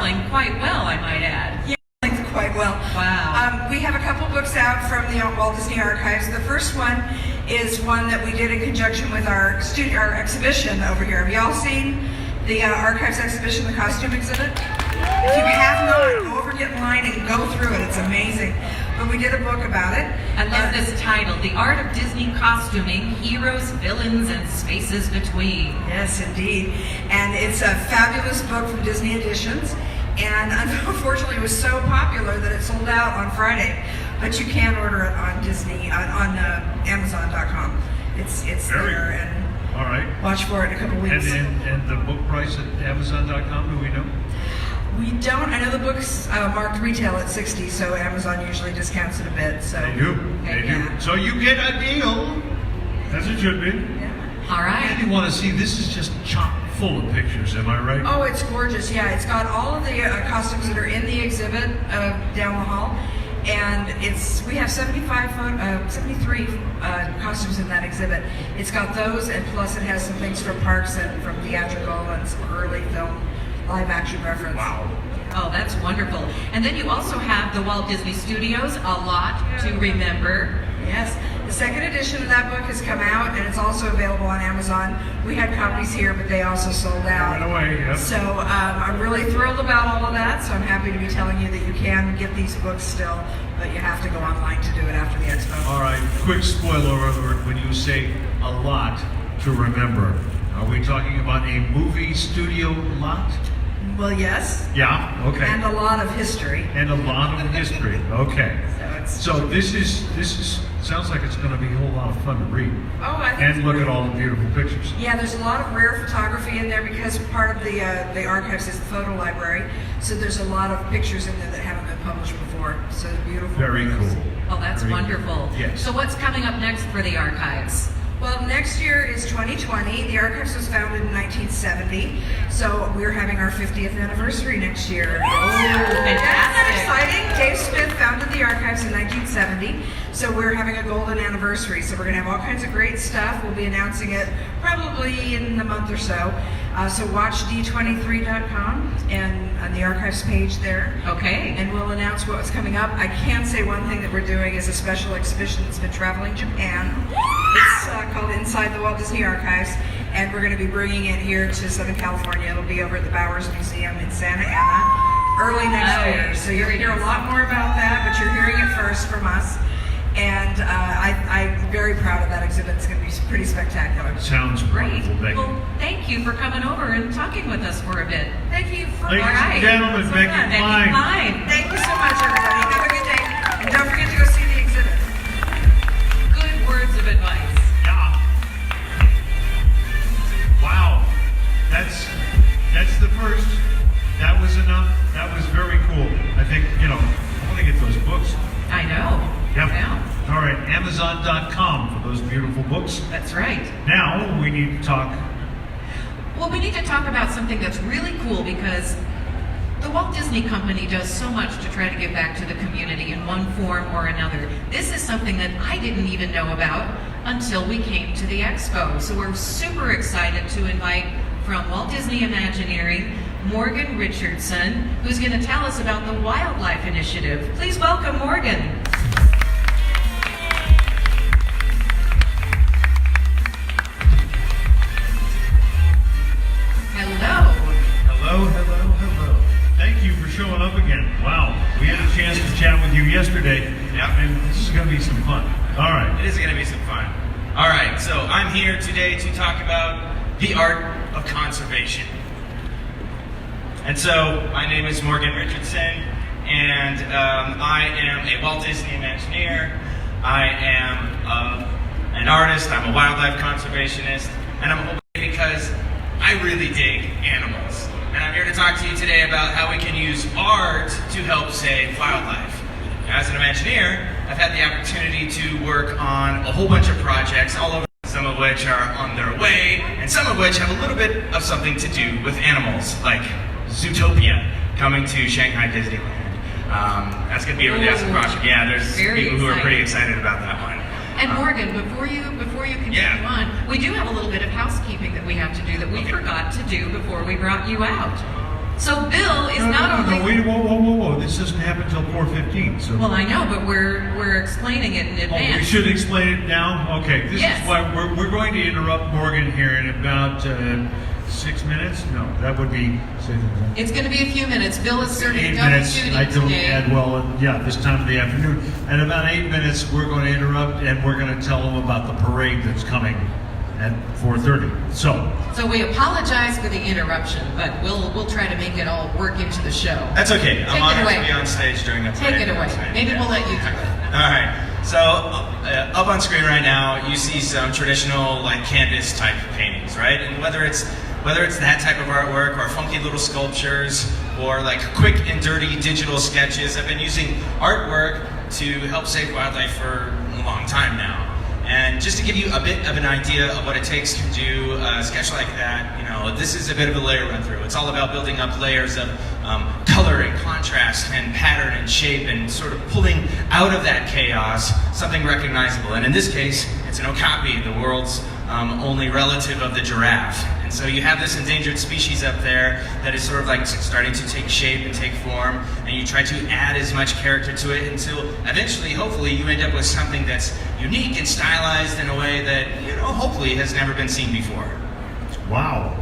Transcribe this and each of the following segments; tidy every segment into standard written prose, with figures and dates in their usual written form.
selling quite well, I might add. Yeah, selling quite well. Wow. We have a couple books out from the Walt Disney Archives. The first one is one that we did in conjunction with our exhibition over here. Have y'all seen the Archives exhibition, the costume exhibit? If you have not, go over, get in line, and go through it. It's amazing. But we did a book about it. I love this title, The Art of Disney Costuming, Heroes, Villains, and Spaces Between. Yes, indeed. And it's a fabulous book from Disney Editions. And unfortunately, it was so popular that it sold out on Friday. But you can order it on Amazon.com. It's there, and all right. Watch for it in a couple weeks. And the book price at Amazon.com, do we know? We don't. I know the book's marked retail at $60, so Amazon usually discounts it a bit. So they do. They do. So you get a deal, as it should be. Yeah. All right. And you want to see, this is just chock full of pictures, am I right? Oh, it's gorgeous. Yeah, it's got all of the costumes that are in the exhibit down the hall. And we have 73 costumes in that exhibit. It's got those, and plus it has some things from parks and from theatrical and some early film live action reference. Wow. Oh, that's wonderful. And then you also have the Walt Disney Studios, A Lot to Remember. Yes, the second edition of that book has come out, and it's also available on Amazon. We had copies here, but they also sold out. Right away, yep. So I'm really thrilled about all of that, so I'm happy to be telling you that you can get these books still, but you have to go online to do it after the expo. All right, quick spoiler alert, when you say a lot to remember, are we talking about a movie studio lot? Well, yes. Yeah, okay. And a lot of history. And a lot of history, okay. So this is sounds like it's going to be a whole lot of fun to read. Oh, I think and look at all the beautiful pictures. Yeah, there's a lot of rare photography in there because part of the archives is the photo library. So there's a lot of pictures in there that haven't been published before. So beautiful. Very photos. cool. Oh, that's Very wonderful. Cool. Yes. So what's coming up next for the archives? Well, next year is 2020. The Archives was founded in 1970, so we're having our 50th anniversary next year. Oh, fantastic. Isn't that exciting? Dave Smith founded the Archives in 1970, so we're having a golden anniversary. So we're going to have all kinds of great stuff. We'll be announcing it probably in a month or so. So watch D23.com and on the Archives page there. Okay. And we'll announce what's coming up. I can say one thing that we're doing is a special exhibition that's been traveling Japan. It's called Inside the Walt Disney Archives, and we're going to be bringing it here to Southern California. It'll be over at the Bowers Museum in Santa Ana early next year. So you're going to hear a lot more about that, but you're hearing it first from us. And I'm very proud of that exhibit. It's going to be pretty spectacular. Sounds Great. wonderful, Becky. Well, thank you for coming over and talking with us for a bit. Thank you for Ladies and gentlemen, Becky Becky Cline. Cline. Thank you so much, everybody. Have a good day. And don't forget to go see the exhibit. Good words of advice. Yeah. Wow. That's the first. That was enough. That was very cool. I think, I want to get those books. I know. Yep. Yeah. All right, Amazon.com for those beautiful books. That's right. Now we need to talk. Well, we need to talk about something that's really cool because the Walt Disney Company does so much to try to give back to the community in one form or another. This is something that I didn't even know about until we came to the expo. So we're super excited to invite from Walt Disney Imagineering, Morgan Richardson, who's going to tell us about the Wildlife Initiative. Please welcome Morgan. Hello. Hello. Thank you for showing up again. Wow, we had a chance to chat with you yesterday. Yep. And this is going to be some fun. All right. It is going to be some fun. All right, so I'm here today to talk about the art of conservation. And so, my name is Morgan Richardson, and I am a Walt Disney Imagineer. I am an artist, I'm a wildlife conservationist, and I'm hoping because I really dig animals. And I'm here to talk to you today about how we can use art to help save wildlife. As an Imagineer, I've had the opportunity to work on a whole bunch of projects all over, some of which are on their way, and some of which have a little bit of something to do with animals, like Zootopia coming to Shanghai Disneyland. That's going to be a really awesome project. Yeah, there's people who are pretty excited about that one. And Morgan, before you continue on, we do have a little bit of housekeeping that we have to do that we forgot to do before we brought you out. So Bill is not only whoa. This doesn't happen until 4:15. So. Well, I know, but we're explaining it in Oh, we advance. should explain it now? Okay, this Yes. is why we're going to interrupt Morgan here in about 6 minutes? No, that would be... It's going to be a few minutes. Bill is serving 8 double minutes. duty I don't today. add well, yeah, this time of the afternoon. And about 8 minutes, we're going to interrupt and we're going to tell them about the parade that's coming at 4:30. So we apologize for the interruption, but we'll try to make it all work into the show. That's okay. Take I'm it honored away. to be on stage during a Take parade. it away. Maybe we'll let you do it. All right. So up on screen right now, you see some traditional like canvas type paintings, right? And whether it's that type of artwork or funky little sculptures or like quick and dirty digital sketches, I've been using artwork to help save wildlife for a long time now. And just to give you a bit of an idea of what it takes to do a sketch like that, this is a bit of a layer run through. It's all about building up layers of color and contrast and pattern and shape and sort of pulling out of that chaos something recognizable. And in this case, it's an okapi, the world's only relative of the giraffe. And so you have this endangered species up there that is sort of like starting to take shape and take form, and you try to add as much character to it until eventually, hopefully, you end up with something that's unique and stylized in a way that, hopefully has never been seen before. Wow.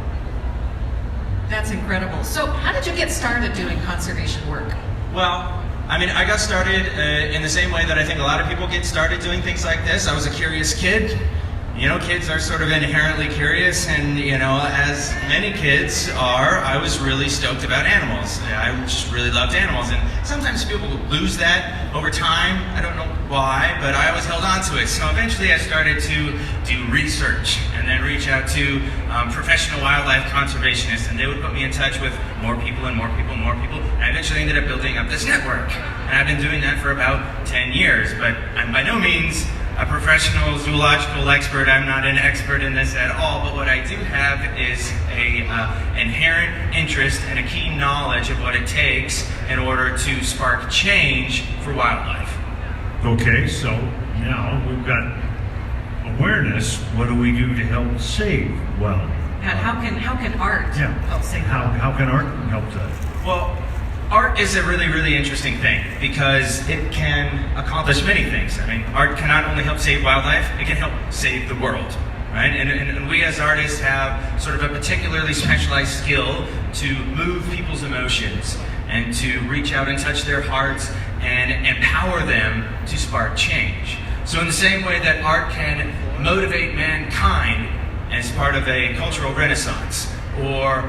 That's incredible. So how did you get started doing conservation work? Well, I got started in the same way that I think a lot of people get started doing things like this. I was a curious kid. Kids are sort of inherently curious, and as many kids are, I was really stoked about animals. I just really loved animals, and sometimes people lose that over time. I don't know why, but I always held on to it. So eventually I started to do research and then reach out to professional wildlife conservationists, and they would put me in touch with more people and more people and more people. And I eventually ended up building up this network, and I've been doing that for about 10 years, but I'm by no means a professional zoological expert. I'm not an expert in this at all, but what I do have is a inherent interest and a keen knowledge of what it takes in order to spark change for wildlife. Okay, so now we've got awareness. What do we do to help save wildlife? And how can art help save How can art help that? Well, art is a really, really interesting thing because it can accomplish many things. Art can not only help save wildlife, it can help save the world, right? And we as artists have sort of a particularly specialized skill to move people's emotions and to reach out and touch their hearts and empower them to spark change. So in the same way that art can motivate mankind as part of a cultural renaissance, or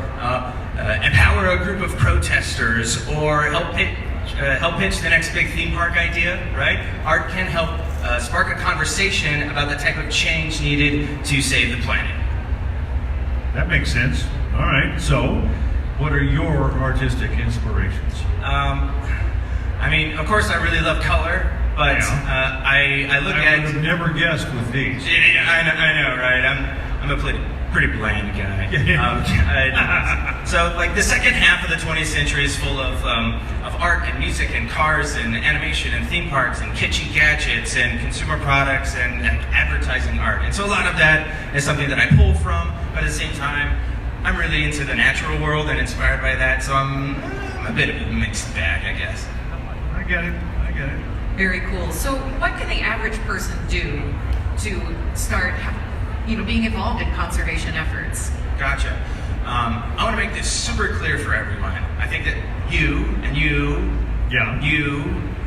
empower a group of protesters, or help pitch the next big theme park idea, right? Art can help spark a conversation about the type of change needed to save the planet. That makes sense. All right, so what are your artistic inspirations? Of course, I really love color, but Yeah. I look I at... would have never guessed with these. Yeah, I know, right? I'm a pretty bland guy. So, like, the second half of the 20th century is full of art and music and cars and animation and theme parks and kitschy gadgets and consumer products and advertising art. And so a lot of that is something that I pull from, but at the same time, I'm really into the natural world and inspired by that, so I'm a bit of a mixed bag, I guess. I get it. Very cool. So what can the average person do to start being involved in conservation efforts? Gotcha. I want to make this super clear for everyone. I think that you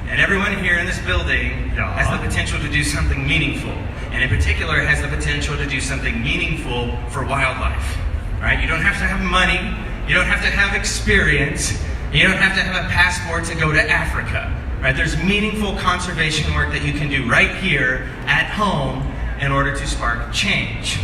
and everyone here in this building has the potential to do something meaningful, and in particular has the potential to do something meaningful for wildlife. Right? You don't have to have money, you don't have to have experience, you don't have to have a passport to go to Africa. Right? There's meaningful conservation work that you can do right here at home in order to spark change,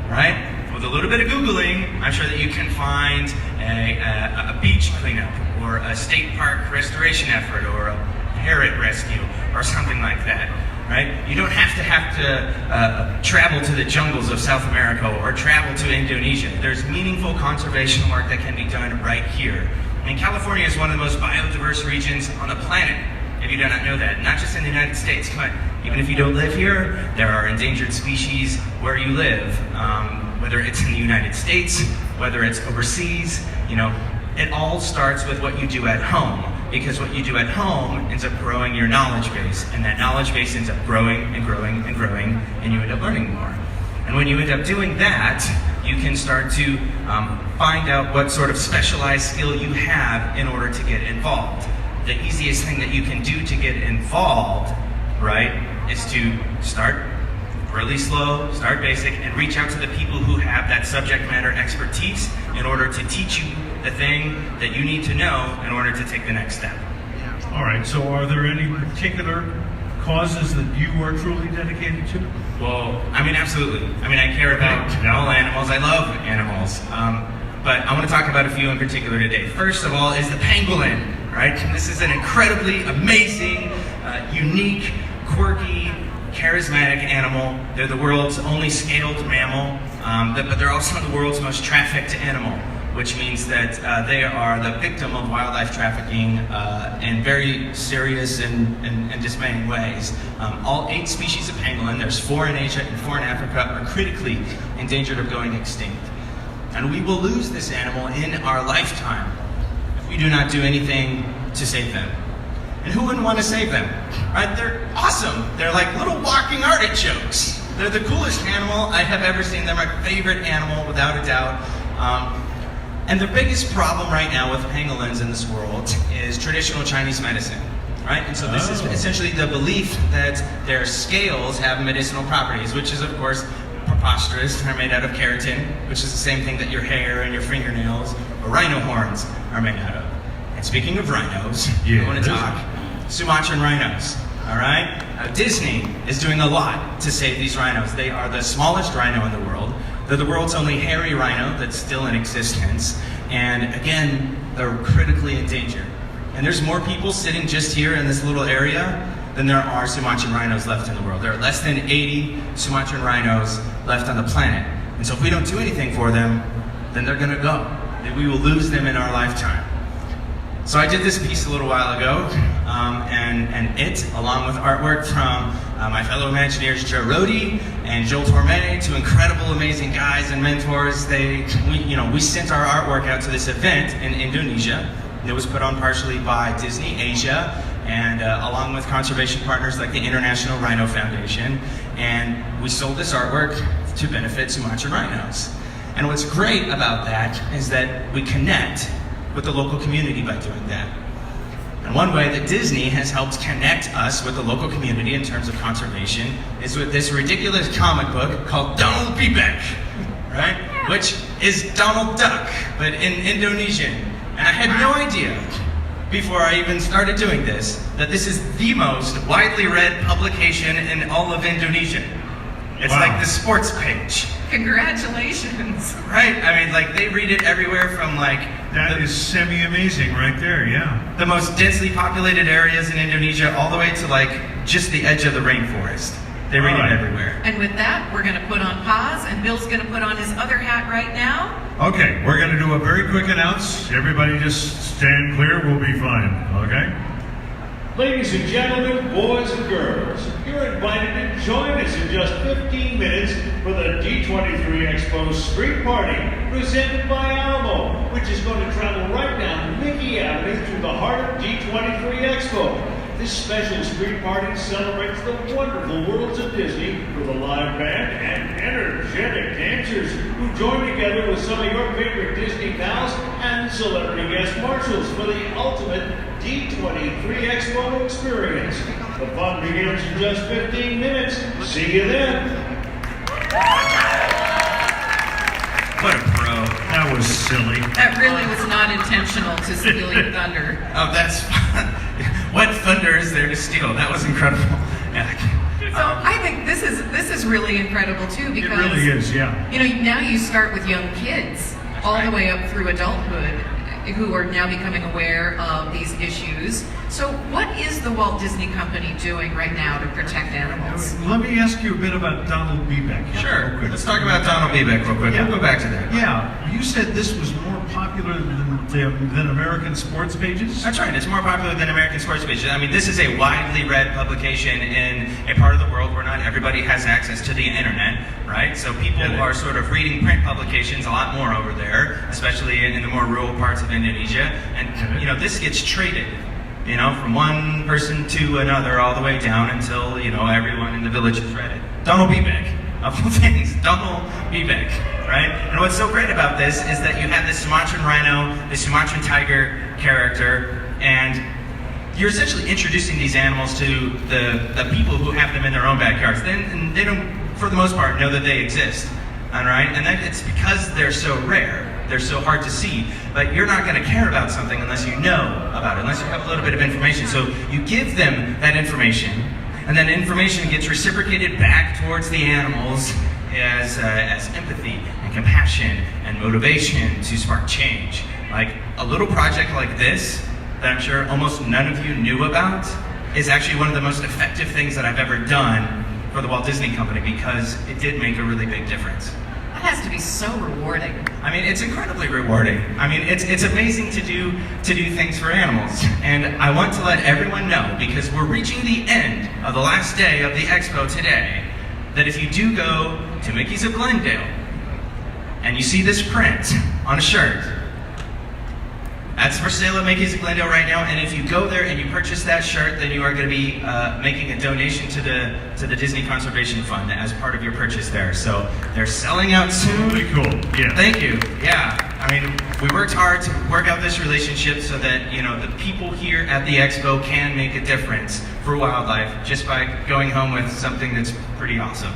right? With a little bit of Googling, I'm sure that you can find a beach cleanup or a state park restoration effort or a parrot rescue or something like that, right? You don't have to travel to the jungles of South America or travel to Indonesia. There's meaningful conservation work that can be done right here. And California is one of the most biodiverse regions on the planet, if you do not know that, not just in the United States. Come on. Even if you don't live here, there are endangered species where you live, whether it's in the United States, whether it's overseas. it all starts with what you do at home, because what you do at home ends up growing your knowledge base, and that knowledge base ends up growing and growing and growing, and you end up learning more. And when you end up doing that, you can start to find out what sort of specialized skill you have in order to get involved. The easiest thing that you can do to get involved, right, is to start really slow, start basic, and reach out to the people who have that subject matter expertise in order to teach you the thing that you need to know in order to take the next step. All right, so are there any particular causes that you are truly dedicated to? Well, I mean, absolutely. I mean, I care about all animals. I love animals. But I want to talk about a few in particular today. First of all is the pangolin, right? This is an incredibly amazing, unique, quirky, charismatic animal. They're the world's only scaled mammal, but they're also the world's most trafficked animal, which means that they are the victim of wildlife trafficking in very serious and dismaying ways. All 8 species of pangolin, there's 4 in Asia and 4 in Africa, are critically endangered of going extinct. And we will lose this animal in our lifetime if we do not do anything to save them. And who wouldn't want to save them? Right? They're awesome. They're like little walking artichokes. They're the coolest animal I have ever seen. They're my favorite animal, without a doubt. And the biggest problem right now with pangolins in this world is traditional Chinese medicine, right? And so this is essentially the belief that their scales have medicinal properties, which is, of course, preposterous. They're made out of keratin, which is the same thing that your hair and your fingernails or rhino horns are made out of. And speaking of rhinos, I want to talk Sumatran rhinos, all right? Disney is doing a lot to save these rhinos. They are the smallest rhino in the world. They're the world's only hairy rhino that's still in existence. And again, they're critically endangered. And there's more people sitting just here in this little area than there are Sumatran rhinos left in the world. There are less than 80 Sumatran rhinos left on the planet. And so if we don't do anything for them, then they're gonna go. We will lose them in our lifetime. So I did this piece a little while ago, and it, along with artwork from my fellow Imagineers Joe Rohde and Joel Torme, 2 incredible, amazing guys and mentors. We sent our artwork out to this event in Indonesia. It was put on partially by Disney Asia, and along with conservation partners like the International Rhino Foundation, and we sold this artwork to benefit Sumatran rhinos. And what's great about that is that we connect with the local community by doing that. And one way that Disney has helped connect us with the local community in terms of conservation is with this ridiculous comic book called Donald Bebek, right? Which is Donald Duck, but in Indonesian. And I had no idea, before I even started doing this, that this is the most widely read publication in all of Indonesia. It's like the sports page. Congratulations. Right? I mean, like, they read it everywhere from, like... That is semi-amazing right there, yeah. The most densely populated areas in Indonesia, all the way to, like, just the edge of the rainforest. They read it everywhere. And with that, we're going to put on pause, and Bill's going to put on his other hat right now. Okay, we're going to do a very quick announce. Everybody just stand clear, we'll be fine, okay? Ladies and gentlemen, boys and girls, you're invited to join us in just 15 minutes for the D23 Expo Street Party, presented by Alamo, which is going to travel right down Mickey Avenue through the heart of D23 Expo. This special street party celebrates the wonderful worlds of Disney with a live band and energetic dancers who join together with some of your favorite Disney pals and celebrity guest marshals for the ultimate D23 Expo experience. The fun begins in just 15 minutes. See you then. What a pro. That was silly. That really was not intentional to steal your thunder. Oh, that's fun. What thunder is there to steal? That was incredible. So I think this is really incredible too, because It really is, yeah. you know, now you start with young kids all the way up through adulthood who are now becoming aware of these issues. So what is the Walt Disney Company doing right now to protect animals? Let me ask you a bit about Donald Bebek. Sure. Let's talk about Donald Bebek real quick. Yeah. We'll go back to that. Yeah, you said this was more popular than American sports pages? That's right. It's more popular than American sports pages. I mean, this is a widely read publication in a part of the world where not everybody has access to the internet, right? So people are sort of reading print publications a lot more over there, especially in the more rural parts of Indonesia. And, you know, this gets traded, you know, from one person to another all the way down until, you know, everyone in the village has read it. Donald Bebeck, of all things, Donald Bebeck, right? And what's so great about this is that you have this Sumatran rhino, this Sumatran tiger character, and you're essentially introducing these animals to the people who have them in their own backyards. They don't, for the most part, know that they exist, all right? And that it's because they're so rare. They're so hard to see, but you're not going to care about something unless you know about it, unless you have a little bit of information. So you give them that information, and then information gets reciprocated back towards the animals as empathy and compassion and motivation to spark change. Like a little project like this that I'm sure almost none of you knew about is actually one of the most effective things that I've ever done for the Walt Disney Company, because it did make a really big difference. That has to be so rewarding. I mean, it's incredibly rewarding. I mean, it's amazing to do things for animals. And I want to let everyone know, because we're reaching the end of the last day of the expo today, that if you do go to Mickey's of Glendale and you see this print on a shirt, that's for sale at Mickey's of Glendale right now. And if you go there and you purchase that shirt, then you are going to be making a donation to the Disney Conservation Fund as part of your purchase there. So they're selling out soon. Really cool. Yeah. Thank you. Yeah. I mean, we worked hard to work out this relationship so that, you know, the people here at the expo can make a difference for wildlife just by going home with something that's pretty awesome.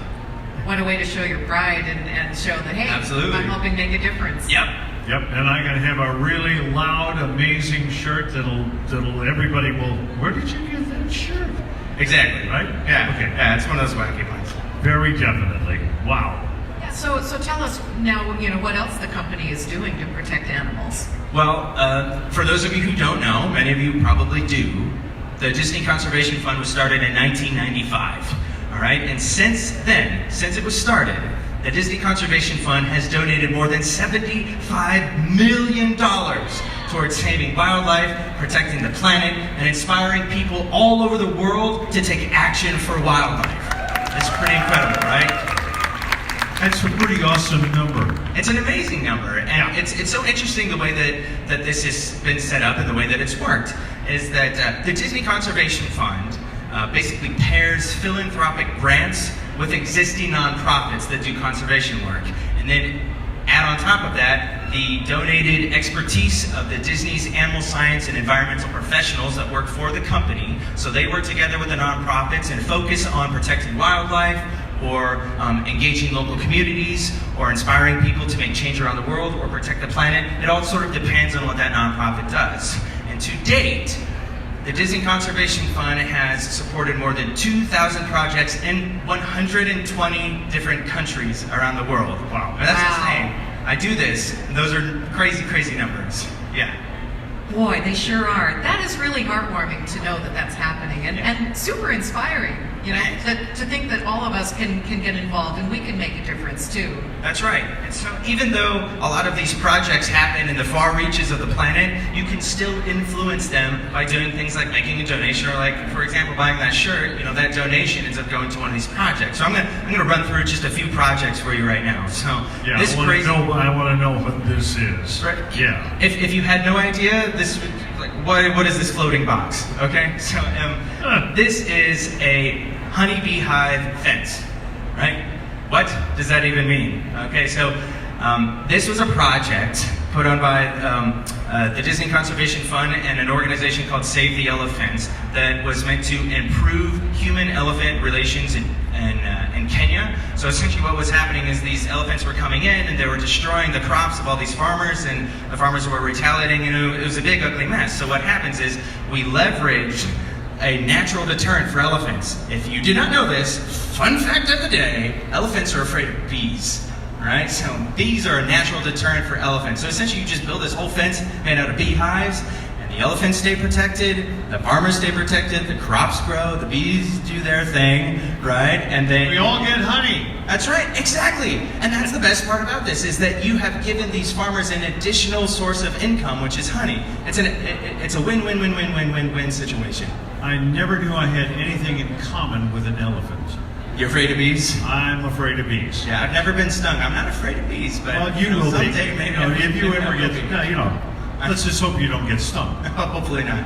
What a way to show your pride and show that, hey, Absolutely. I'm helping make a difference. Yep. Yep, and I'm gonna have a really loud, amazing shirt that'll everybody will. Where did you get that shirt? Exactly. Right? Yeah. Okay. Yeah, it's one of those wacky ones. Very definitely. Wow. Yeah, so tell us now, you know, what else the company is doing to protect animals. Well, for those of you who don't know, many of you probably do, the Disney Conservation Fund was started in 1995. All right, and since then, since it was started, the Disney Conservation Fund has donated more than $75 million towards saving wildlife, protecting the planet, and inspiring people all over the world to take action for wildlife. That's pretty incredible, right? That's a pretty awesome number. It's an amazing number, and it's so interesting the way that this has been set up and the way that it's worked, is that the Disney Conservation Fund basically pairs philanthropic grants with existing nonprofits that do conservation work. And then add on top of that the donated expertise of the Disney's animal science and environmental professionals that work for the company. So they work together with the nonprofits and focus on protecting wildlife, or engaging local communities, or inspiring people to make change around the world, or protect the planet. It all sort of depends on what that nonprofit does. And to date, the Disney Conservation Fund has supported more than 2,000 projects in 120 different countries around the world. Wow. And that's insane. I do this, and those are crazy, crazy numbers. Yeah. Boy, they sure are. That is really heartwarming to know that that's happening, and super inspiring, you know, to think that all of us can get involved and we can make a difference too. That's right. And so even though a lot of these projects happen in the far reaches of the planet, you can still influence them by doing things like making a donation, or like, for example, buying that shirt. You know, that donation ends up going to one of these projects. So I'm gonna run through just a few projects for you right now. So Yeah, this I want to know what this is. Right. Yeah. If you had no idea, this would, like, what is this floating box? Okay, so this is a honeybee hive fence, right? What does that even mean? Okay, so this was a project put on by the Disney Conservation Fund and an organization called Save the Elephants that was meant to improve human-elephant relations in Kenya. So essentially what was happening is these elephants were coming in and they were destroying the crops of all these farmers, and the farmers were retaliating, and it was a big ugly mess. So what happens is we leveraged a natural deterrent for elephants. If you did not know this, fun fact of the day, elephants are afraid of bees. Alright, so bees are a natural deterrent for elephants. So essentially you just build this whole fence made out of beehives, and the elephants stay protected, the farmers stay protected, the crops grow, the bees do their thing, right? And then We all get honey. that's right, exactly. And that's the best part about this, is that you have given these farmers an additional source of income, which is honey. It's a win-win-win-win-win-win-win situation. I never knew I had anything in common with an elephant. You're afraid of bees? I'm afraid of bees. Yeah, I've never been stung. I'm not afraid of bees, but Well, you will be. someday maybe I'll If you ever I'll get, be. no, you know, let's just hope you don't get stung. Hopefully not.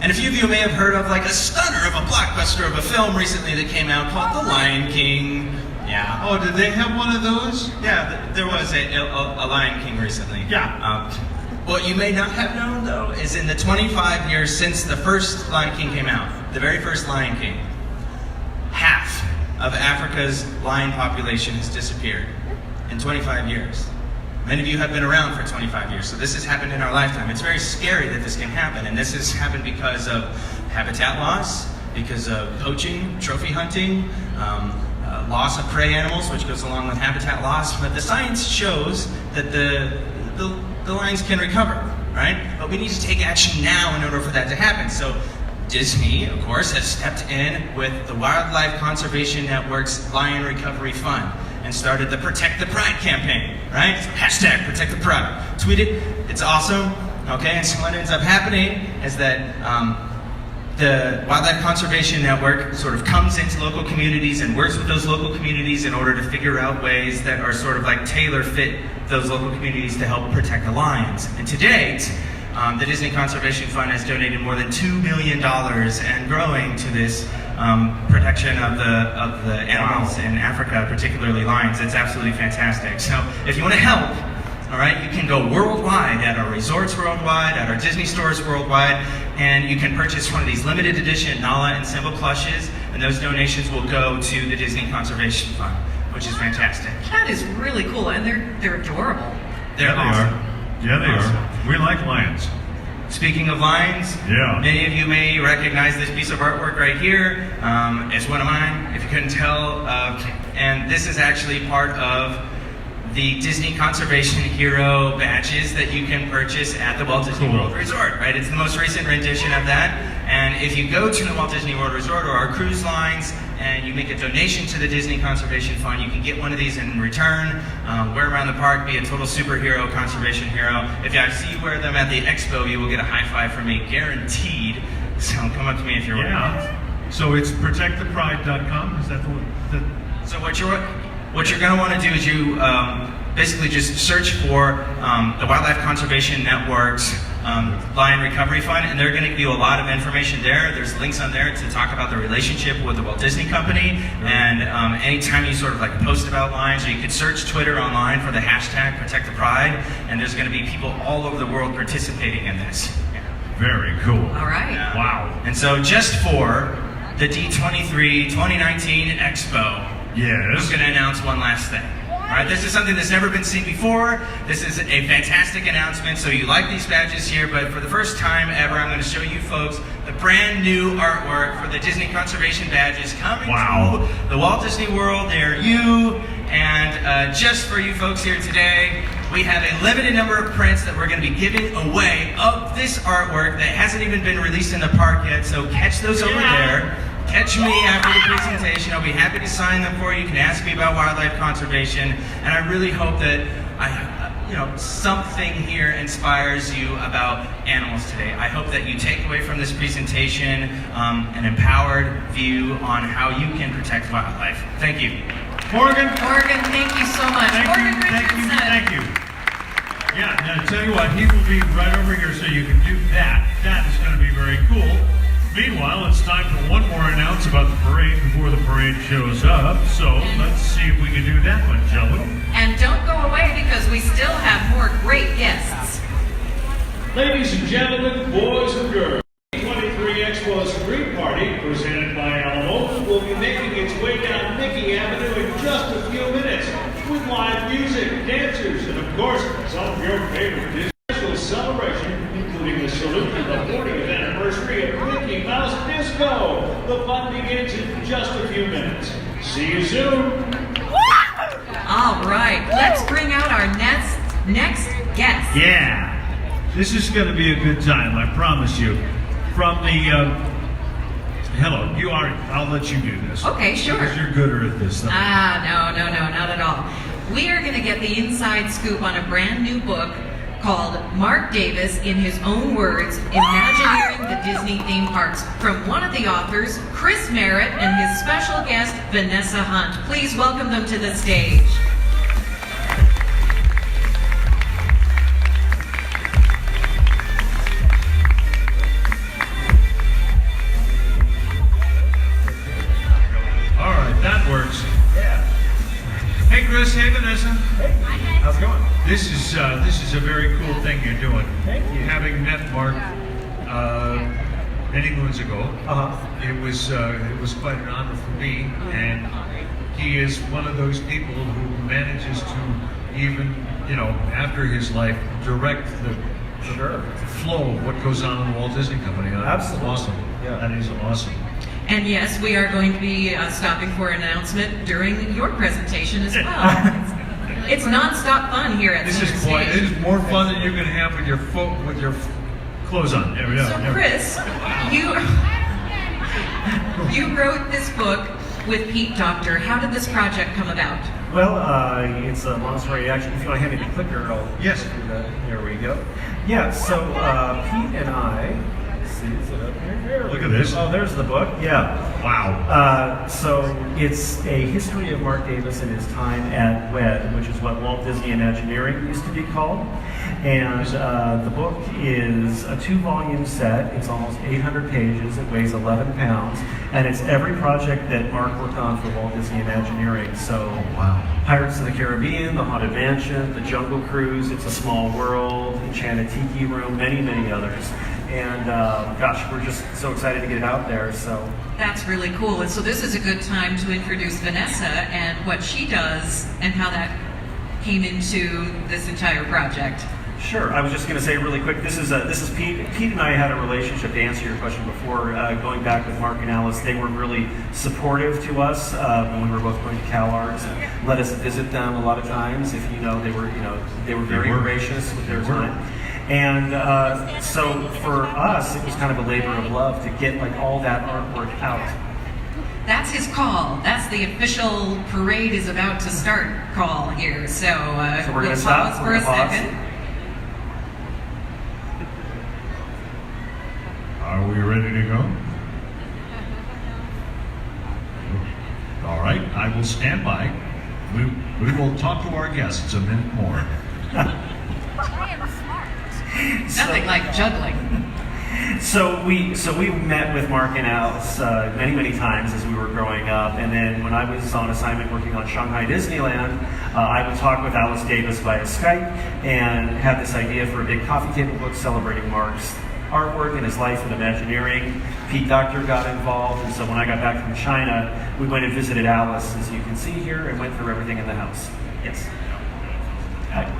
And a few of you may have heard of like a stunner of a blockbuster of a film recently that came out called The Lion King. Yeah. Oh, did they have one of those? Yeah, there was a Lion King recently. Yeah. What you may not have known, though, is in the 25 years since the first Lion King came out, the very first Lion King, half of Africa's lion population has disappeared in 25 years. Many of you have been around for 25 years, so this has happened in our lifetime. It's very scary that this can happen, and this has happened because of habitat loss, because of poaching, trophy hunting, loss of prey animals, which goes along with habitat loss. But the science shows that the lions can recover, right? But we need to take action now in order for that to happen. So Disney, of course, has stepped in with the Wildlife Conservation Network's Lion Recovery Fund and started the Protect the Pride campaign, right? So hashtag Protect the Pride. Tweet it, it's awesome, okay? And so what ends up happening is that the Wildlife Conservation Network sort of comes into local communities and works with those local communities in order to figure out ways that are sort of like tailor fit those local communities to help protect the lions. And to date, the Disney Conservation Fund has donated more than $2 million and growing to this protection of the animals in Africa, particularly lions. It's absolutely fantastic. So if you want to help, all right, you can go worldwide at our resorts worldwide, at our Disney stores worldwide, and you can purchase one of these limited edition Nala and Simba plushes, and those donations will go to the Disney Conservation Fund, which is fantastic. That is really cool, and they're adorable. They're Yeah, they awesome. are. Yeah, they are. We like lions. Speaking of lions, Yeah. many of you may recognize this piece of artwork right here. It's one of mine, if you couldn't tell. And this is actually part of the Disney Conservation Hero badges that you can purchase at the Walt Disney Cool. World Resort, right? It's the most recent rendition of that. And if you go to the Walt Disney World Resort or our cruise lines and you make a donation to the Disney Conservation Fund, you can get one of these in return, wear around the park, be a total superhero, conservation hero. If I see you wear them at the expo, you will get a high five from me, guaranteed. So come up to me if you're wearing it. Yeah. So it's protectthepride.com. Is that the So what you're going to want to do is you basically just search for the Wildlife Conservation Network's Lion Recovery Fund, and they're going to give you a lot of information there. There's links on there to talk about the relationship with the Walt Disney Company, and anytime you sort of like post about lions, or you could search Twitter online for the hashtag Protect the Pride, and there's going to be people all over the world participating in this. Very cool. All right. Yeah. Wow. And so just for the D23 2019 Expo, I'm Yes. going to announce one last thing. All right, this is something that's never been seen before. This is a fantastic announcement. So you like these badges here, but for the first time ever, I'm going to show you folks the brand new artwork for the Disney Conservation badges coming Wow. to the Walt Disney World near you. And just for you folks here today, we have a limited number of prints that we're going to be giving away of this artwork that hasn't even been released in the park yet. So catch those over there. Catch me after the presentation. I'll be happy to sign them for you. You can ask me about wildlife conservation. And I really hope that something here inspires you about animals today. I hope that you take away from this presentation an empowered view on how you can protect wildlife. Thank you. Morgan. Morgan, thank you so much. Thank Morgan you. Thank you. Richardson. Thank you. Yeah. Now tell you what, he will be right over here, so you can do that. That is going to be very cool. Meanwhile, it's time for one more announce about the parade before the parade shows up. So let's see if we can do that one, shall we? And don't go away because we still have more great guests. Ladies and gentlemen, boys and girls, D23 Expo Street Party, presented by Alamo, will be making its way down Mickey Avenue in just a few minutes with live music, dancers, and of course, some of your favorite Disney special celebration, including the salute to the 40th anniversary of Mickey Mouse Disco. The fun begins in just a few minutes. See you soon. All right, let's bring out our next guest. Yeah. This is going to be a good time, I promise you. From the, hello, you are, I'll let you do this. Okay, sure. Because you're gooder at this. No, not at all. We are going to get the inside scoop on a brand new book called Marc Davis, in his own words, Imagineering the Disney Theme Parks, from one of the authors, Chris Merritt, and his special guest, Vanessa Hunt. Please welcome them to the stage. All right, that works. Yeah. Hey, Chris. Hey, Vanessa. Hey, how's it going? This is a very cool thing you're doing. Thank you. Having met Marc many moons ago, it was quite an honor for me, and he is one of those people who manages to even, after his life, direct the flow of what goes on in the Walt Disney Company. Absolutely. Awesome. Yeah. That is awesome. And yes, we are going to be stopping for an announcement during your presentation as well. It's non-stop fun here at This Center is quite. Stage. It is more fun than you can have with your clothes on. There we go. So Chris, you wrote this book with Pete Docter. How did this project come about? Well, it's a long story. Actually, if you want to hand me the clicker, I'll Yes. do that. There we go. Yeah, so Pete and I, let's see, is it up here? There we Look at go. this. Oh, there's the book. Yeah. Wow. So it's a history of Marc Davis and his time at WED, which is what Walt Disney Imagineering used to be called. And the book is a 2-volume set. It's almost 800 pages. It weighs 11 pounds. And it's every project that Marc worked on for Walt Disney Imagineering. So Wow. Pirates of the Caribbean, The Haunted Mansion, The Jungle Cruise, It's a Small World, Enchanted Tiki Room, many, many others. And gosh, we're just so excited to get it out there. So That's really cool. And so this is a good time to introduce Vanessa and what she does and how that came into this entire project. sure, I was just going to say really quick. This is Pete. Pete and I had a relationship. To answer your question before, going back with Marc and Alice, they were really supportive to us when we were both going to CalArts and let us visit them a lot of times. If they were very gracious with their time. And so for us, it was kind of a labor of love to get like all that artwork out. That's his call. That's the official parade is about to start call here. So, So we're we'll gonna stop. pause for We're a gonna pause. second. Are we ready to go? All right, I will stand by. We will talk to our guests a minute more. Nothing like juggling. So we met with Marc and Alice many times as we were growing up, and then when I was on assignment working on Shanghai Disneyland, I would talk with Alice Davis via Skype and had this idea for a big coffee table book celebrating Marc's artwork and his life in Imagineering. Pete Docter got involved, and so when I got back from China, we went and visited Alice, as you can see here, and went through everything in the house. Yes. Hi.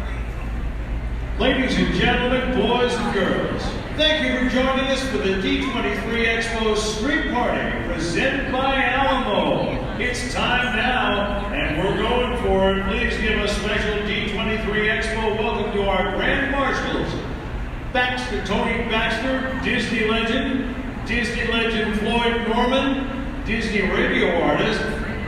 Ladies and gentlemen, boys and girls, thank you for joining us for the D23 Expo Street Party presented by Alamo. It's time now, and we're going for it. Please give a special D23 Expo welcome to our Grand Marshals, Tony Baxter, Disney legend Floyd Norman, Disney radio artist,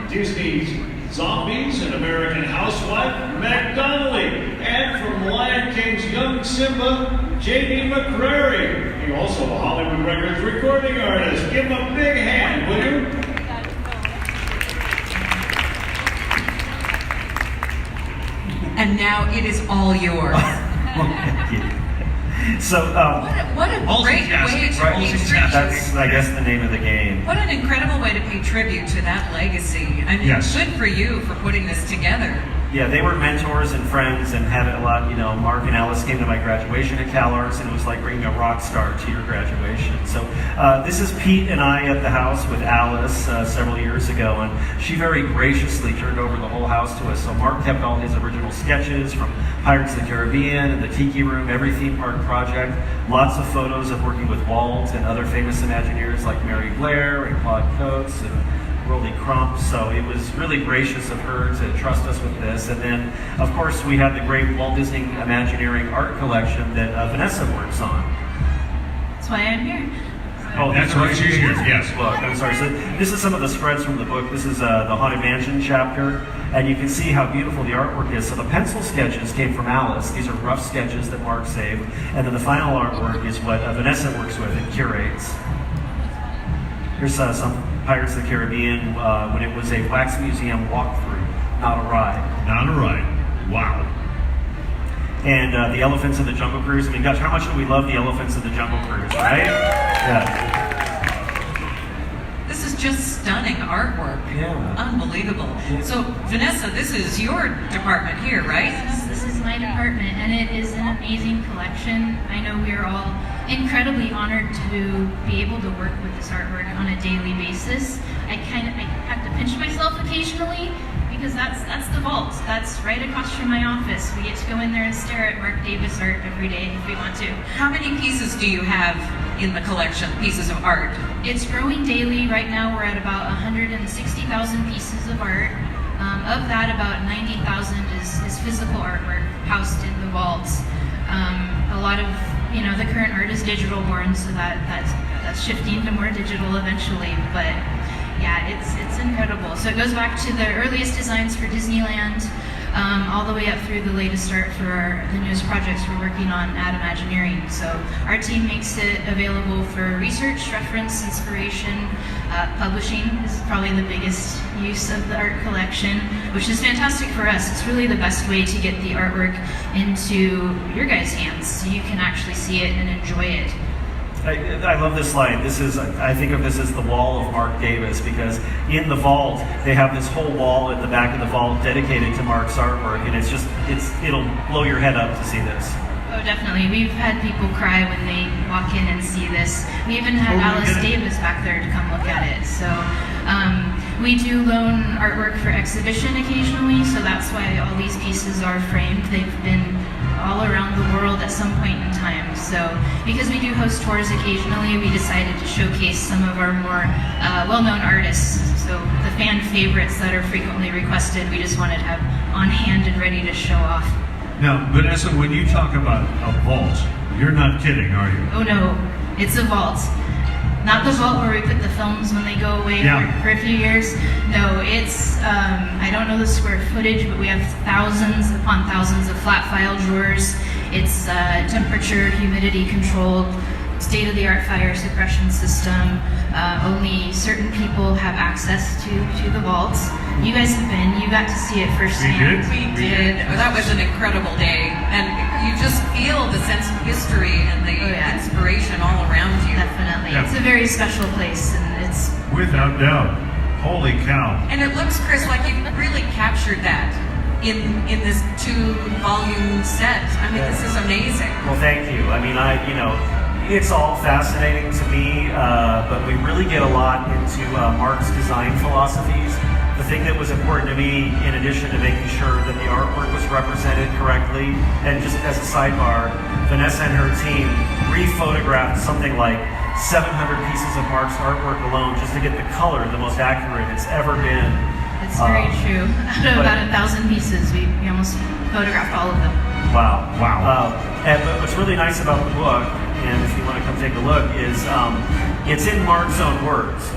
Disney's Zombies, an American Housewife, Meg Donnelly, and from Lion King's young Simba, J.D. McCrary. He's also a Hollywood Records recording artist. Give him a big hand, will you? And now it is all yours. Thank you. So, What a great way to pay tribute. that's, I guess, the name of the game. What an incredible way to pay tribute to that legacy. I mean, Yes. good for you for putting this together. Yeah, they were mentors and friends and had a lot, Marc and Alice came to my graduation at CalArts, and it was like bringing a rock star to your graduation. So this is Pete and I at the house with Alice several years ago, and she very graciously turned over the whole house to us. So Marc kept all his original sketches from Pirates of the Caribbean and the Tiki Room, every theme park project, lots of photos of working with Walt and other famous Imagineers like Mary Blair and Claude Coates and Worldy Crump, so it was really gracious of her to trust us with this. And then, of course, we had the great Walt Disney Imagineering art collection that Vanessa works on. That's why I'm here. Oh, that's right, she's here, yes. Book. I'm sorry. So this is some of the spreads from the book. This is the Haunted Mansion chapter, and you can see how beautiful the artwork is. So the pencil sketches came from Alice. These are rough sketches that Marc saved, and then the final artwork is what Vanessa works with and curates. Here's some Pirates of the Caribbean when it was a wax museum walkthrough, not a ride. Not a ride. Wow. And the Elephants in the Jungle Cruise. I mean, gosh, how much do we love the Elephants in the Jungle Cruise, right? Yeah. This is just stunning artwork. Yeah. Unbelievable. So, Vanessa, this is your department here, right? This is my department, and it is an amazing collection. I know we are all incredibly honored to be able to work with this artwork on a daily basis. I have to pinch myself occasionally because that's the vault. That's right across from my office. We get to go in there and stare at Marc Davis art every day if we want to. How many pieces do you have in the collection, pieces of art? It's growing daily. Right now we're at about 160,000 pieces of art. Of that, about 90,000 is physical artwork housed in the vaults. A lot of the current art is digital born, so that's shifting to more digital eventually. But yeah, it's incredible. So it goes back to the earliest designs for Disneyland, all the way up through the latest art for the newest projects we're working on at Imagineering. So our team makes it available for research, reference, inspiration. Publishing is probably the biggest use of the art collection, which is fantastic for us. It's really the best way to get the artwork into your guys' hands so you can actually see it and enjoy it. I love this slide. I think of this as the wall of Marc Davis, because in the vault, they have this whole wall at the back of the vault dedicated to Marc's artwork, and it'll blow your head up to see this. Oh, definitely. We've had people cry when they walk in and see this. We even had Alice Davis back there to come look at it. So we do loan artwork for exhibition occasionally, so that's why all these pieces are framed. They've been all around the world at some point in time. So because we do host tours occasionally, we decided to showcase some of our more well-known artists. So the fan favorites that are frequently requested, we just wanted to have on hand and ready to show off. Now, Vanessa, when you talk about a vault, you're not kidding, are you? Oh no, it's a vault. Not the vault where we put the films when they go away for a few years. No, it's, I don't know the square footage, but we have thousands upon thousands of flat file drawers. It's temperature, humidity controlled, state-of-the-art fire suppression system. Only certain people have access to the vaults. You guys have been, you got to see it firsthand. We did. Oh, that was an incredible day. And you just feel the sense of history and the inspiration all around you. Definitely. Yeah. It's a very special place, and it's... Without doubt. Holy cow. And it looks, Chris, like you've really captured that in this 2-volume set. I mean, this is amazing. Well, thank you. I mean, it's all fascinating to me, but we really get a lot into Marc's design philosophies. The thing that was important to me, in addition to making sure that the artwork was represented correctly, and just as a sidebar, Vanessa and her team re-photographed something like 700 pieces of Marc's artwork alone just to get the color the most accurate it's ever been. It's very true. Out of about 1,000 pieces, we almost photographed all of them. Wow. Wow. But what's really nice about the book, and if you want to come take a look, is it's in Marc's own words.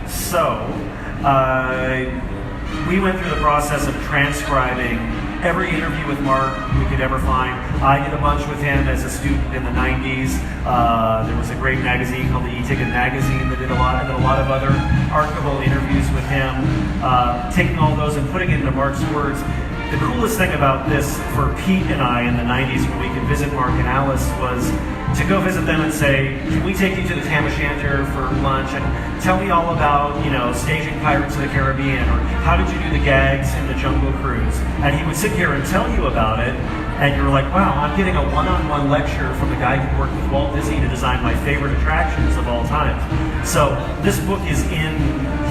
So, we went through the process of transcribing every interview with Marc we could ever find. I did a bunch with him as a student in the 90s. There was a great magazine called the E-Ticket Magazine that did a lot, and then a lot of other archival interviews with him. Taking all those and putting it into Marc's words. The coolest thing about this for Pete and I in the 90s when we could visit Marc and Alice was to go visit them and say, can we take you to the Tam O'Shanter for lunch and tell me all about, staging Pirates of the Caribbean, or how did you do the gags in the Jungle Cruise? And he would sit here and tell you about it, and you're like, wow, I'm getting a one-on-one lecture from the guy who worked with Walt Disney to design my favorite attractions of all time. So this book is in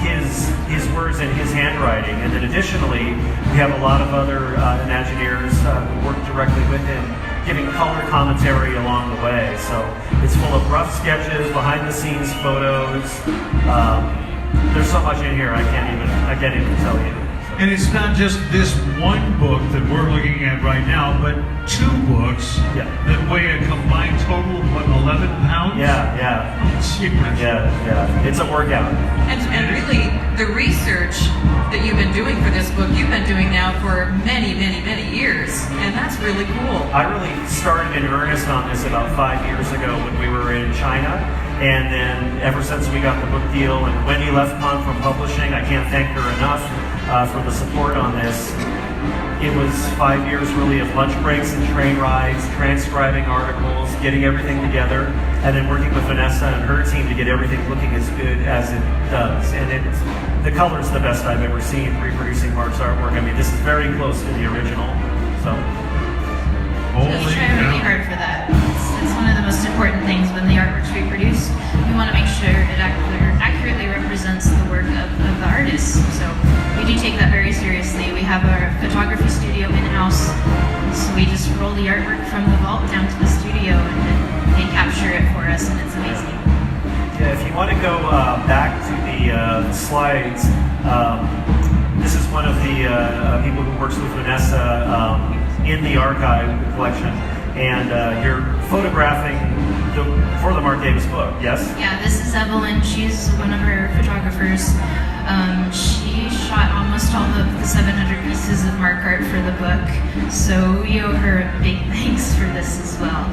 his words and his handwriting, and then additionally, we have a lot of other Imagineers who work directly with him, giving color commentary along the way. So it's full of rough sketches, behind-the-scenes photos. there's so much in here I can't even tell you. And it's not just this one book that we're looking at right now, but 2 books Yeah. that weigh a combined total of what, 11 pounds? Yeah. Jeepers. Yeah. It's a workout. And really, the research that you've been doing for this book, you've been doing now for many, many, many years, and that's really cool. I really started in earnest on this about 5 years ago when we were in China. And then ever since we got the book deal, and Wendy Lefcon from publishing, I can't thank her enough for the support on this. It was 5 years really of lunch breaks and train rides, transcribing articles, getting everything together, and then working with Vanessa and her team to get everything looking as good as it does. And the color's the best I've ever seen reproducing Marc's artwork. I mean, this is very close to the original. So. We try really hard for that. It's one of the most important things when the artwork's reproduced. We want to make sure it accurately represents the work of the artist. So we do take that very seriously. We have our photography studio in-house, so we just roll the artwork from the vault down to the studio, and then they capture it for us, and it's amazing. Yeah, if you want to go back to the slides, this is one of the people who works with Vanessa in the archive collection, and you're photographing for the Marc Davis book, yes? Yeah, this is Evelyn. She's one of our photographers. She shot almost all of the 700 pieces of Marc art for the book, so we owe her a big thanks for this as well.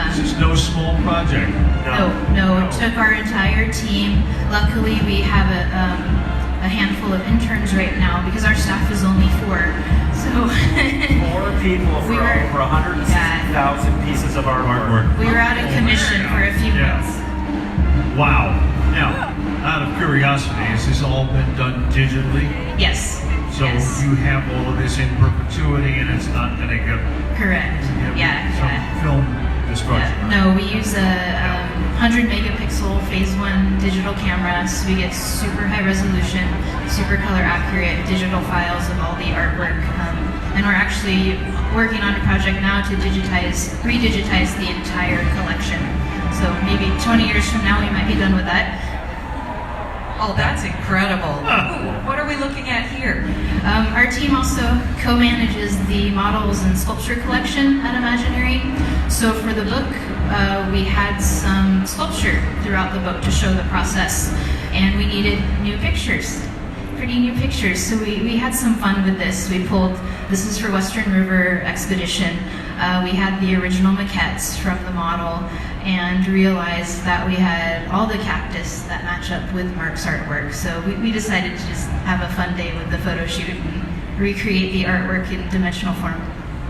This is no small project. No, it took our entire team. Luckily, we have a handful of interns right now because our staff is only 4. So 4 people for over 160,000 pieces of artwork. We were out of commission for a few months. Wow. Now, out of curiosity, has this all been done digitally? Yes. So you have all of this in perpetuity, and it's not going to get correct. some film destruction. No, we use a 100 megapixel phase 1 digital camera, so we get super high resolution, super color accurate digital files of all the artwork. And we're actually working on a project now to redigitize the entire collection. So maybe 20 years from now we might be done with that. Oh, that's incredible. Ooh, what are we looking at here? Our team also co-manages the models and sculpture collection at Imagineering. So for the book, we had some sculpture throughout the book to show the process, and we needed new pictures, pretty new pictures. So we had some fun with this. This is for Western River Expedition. We had the original maquettes from the model and realized that we had all the cactus that match up with Marc's artwork. So we decided to just have a fun day with the photo shoot and recreate the artwork in dimensional form.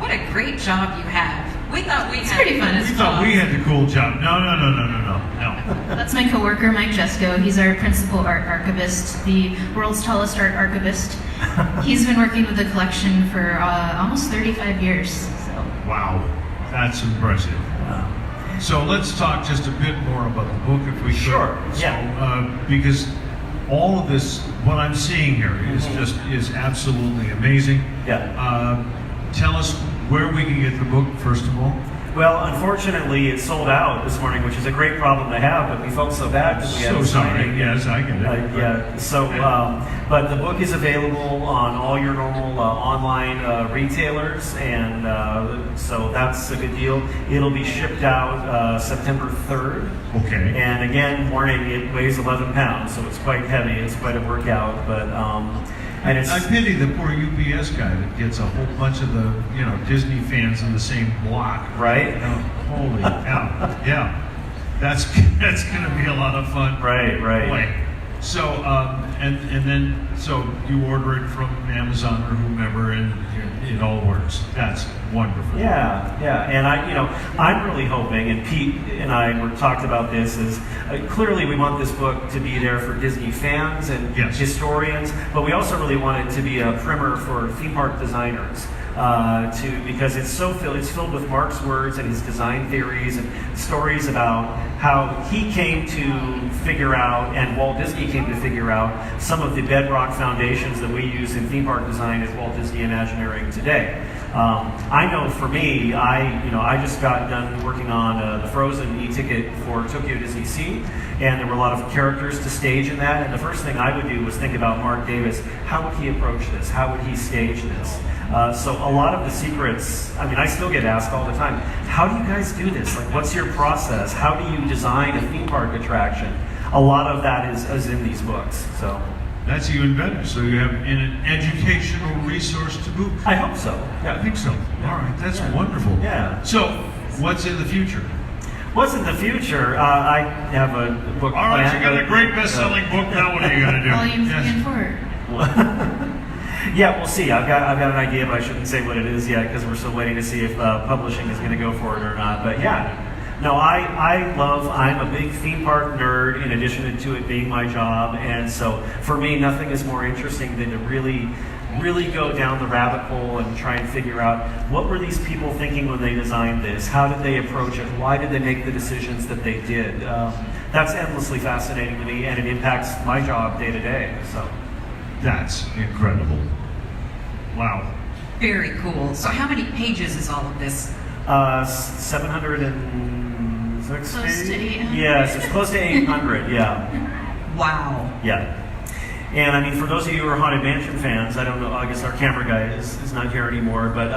What a great job you have. We thought we had pretty fun. We thought we had the cool job. No. That's my coworker, Mike Jesko. He's our principal art archivist, the world's tallest art archivist. He's been working with the collection for almost 35 years. So. Wow, that's impressive. So let's talk just a bit more about the book, if we could. Sure. So, because all of this, what I'm seeing here, is absolutely amazing. Yeah. Tell us where we can get the book, first of all. Well, unfortunately, it sold out this morning, which is a great problem to have, but we felt so bad because we had a signing. Yes, I get it. Yeah, so, but the book is available on all your normal online retailers, and so that's a good deal. It'll be shipped out September 3rd. Okay. And again, warning, it weighs 11 pounds, so it's quite heavy. It's quite a workout, but and it's. I pity the poor UPS guy that gets a whole bunch of the Disney fans in the same block. Right. Holy cow! Yeah, that's going to be a lot of fun. Right. Boy. So and then you order it from Amazon or whomever, and it all works. That's wonderful. Yeah, and I'm really hoping, and Pete and I talked about this, is clearly we want this book to be there for Disney fans and historians, but we also really want it to be a primer for theme park designers. because it's filled with Marc's words and his design theories and stories about how he came to figure out, and Walt Disney came to figure out, some of the bedrock foundations that we use in theme park design at Walt Disney Imagineering today. I know for me, I just got done working on the Frozen e-ticket for Tokyo Disney Sea, and there were a lot of characters to stage in that, and the first thing I would do was think about Marc Davis. How would he approach this? How would he stage this? So a lot of the secrets, I mean, I still get asked all the time, how do you guys do this? Like, what's your process? How do you design a theme park attraction? A lot of that is in these books, so. That's even better. So you have an educational resource to boot. I hope so. Yeah, I think so. All right, that's wonderful. Yeah. So, what's in the future? What's in the future? I have a book. All right, you got a great best-selling book. Now, what are you going to do? Volume 3 and 4. Yeah, we'll see. I've got an idea, but I shouldn't say what it is yet because we're still waiting to see if publishing is going to go for it or not. But yeah, no, I'm a big theme park nerd in addition to it being my job. And so for me, nothing is more interesting than to really go down the rabbit hole and try and figure out what were these people thinking when they designed this? How did they approach it? Why did they make the decisions that they did? That's endlessly fascinating to me, and it impacts my job day to day. So that's incredible. Wow. Very cool. So how many pages is all of this? 760. Close to 800. Yes, it's close to 800. Yeah. Wow. Yeah. And I mean, for those of you who are Haunted Mansion fans, I don't know, I guess our camera guy is not here anymore, but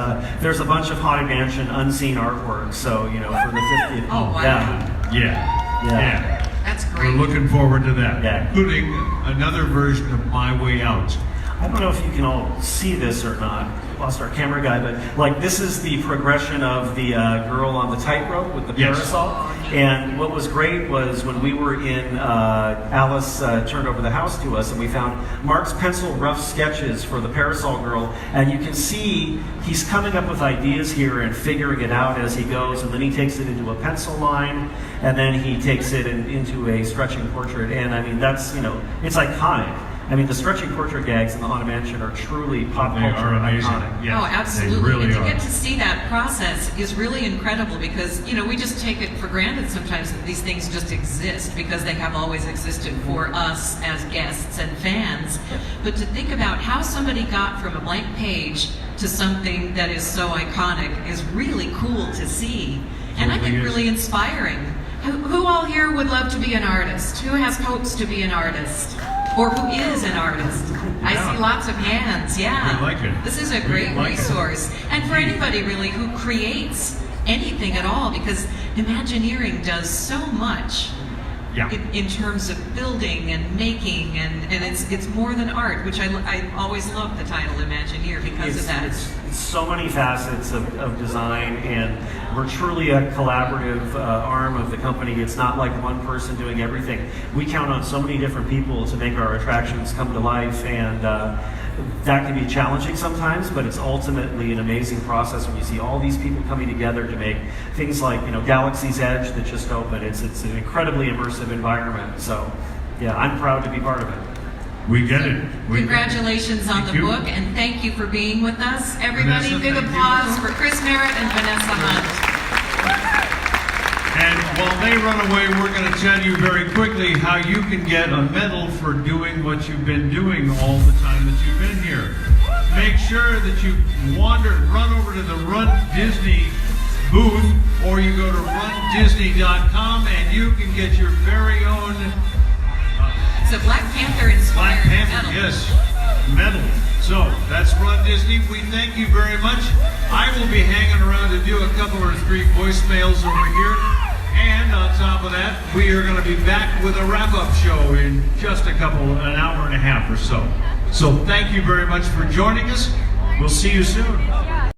there's a bunch of Haunted Mansion unseen artwork. So, for the 50th. Oh, wow. Yeah. That's great. We're looking forward to that, Yeah. including another version of My Way Out. I don't know if you can all see this or not. Lost our camera guy, but like this is the progression of the girl on the tightrope with the parasol. And what was great was when we were in, Alice turned over the house to us, and we found Marc's pencil rough sketches for the parasol girl, and you can see he's coming up with ideas here and figuring it out as he goes, and then he takes it into a pencil line, and then he takes it into a stretching portrait. And I mean, that's it's iconic. I mean, the stretching portrait gags in the Haunted Mansion are truly pop They culture are amazing. iconic. Yes, Oh, absolutely. They really and to are. get to see that process is really incredible because, we just take it for granted sometimes that these things just exist because they have always existed for us as guests and fans. But to think about how somebody got from a blank page to something that is so iconic is really cool to see. And I think really inspiring. Who all here would love to be an artist? Who has hopes to be an artist? Or who is an artist? I see lots of hands, yeah. We like it. This is a great resource. And for anybody really who creates anything at all, because Imagineering does so much in terms of building and making, and it's more than art, which I always love the title Imagineer because of that. It's so many facets of design, and we're truly a collaborative arm of the company. It's not like one person doing everything. We count on so many different people to make our attractions come to life, and that can be challenging sometimes, but it's ultimately an amazing process when you see all these people coming together to make things like Galaxy's Edge that just opened. It's an incredibly immersive environment. So yeah, I'm proud to be part of it. We get it. Congratulations on the book, and thank you for being with us. Everybody, Vanessa, big thank applause you. for Chris Merritt and Vanessa Hunt. And while they run away, we're going to tell you very quickly how you can get a medal for doing what you've been doing all the time that you've been here. Make sure that you run over to the Run Disney booth, or you go to rundisney.com and you can get your very own It's a Black Panther inspired Black Panther, medal. yes, medal. So that's Run Disney. We thank you very much. I will be hanging around to do a couple or three voicemails over here. And on top of that, we are going to be back with a wrap-up show in just an hour and a half or so. So thank you very much for joining us. We'll see you soon.